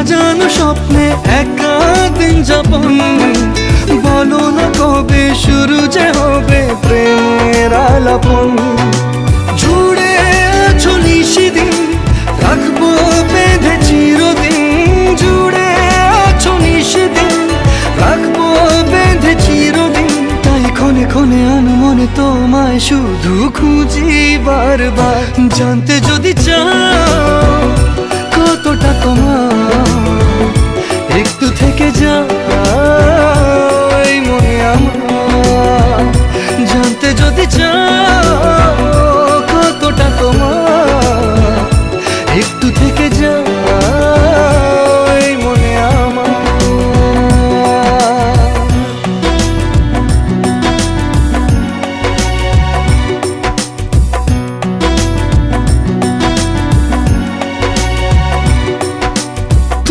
সাজানো স্বপ্নে একা দিন যাপন। বলো না কবে শুরু যে হবে প্রেমের আলাপন। জুড়ে আছো নিশিদিন, রাখবো বেঁধে চিরদিন। জুড়ে আছো নিশিদিন, রাখবো বেঁধে চিরদিন। তাই ক্ষণে ক্ষণে আনমনে তোমায় শুধু খুঁজি বারবার। জানতে যদি চাও কতটা তোমার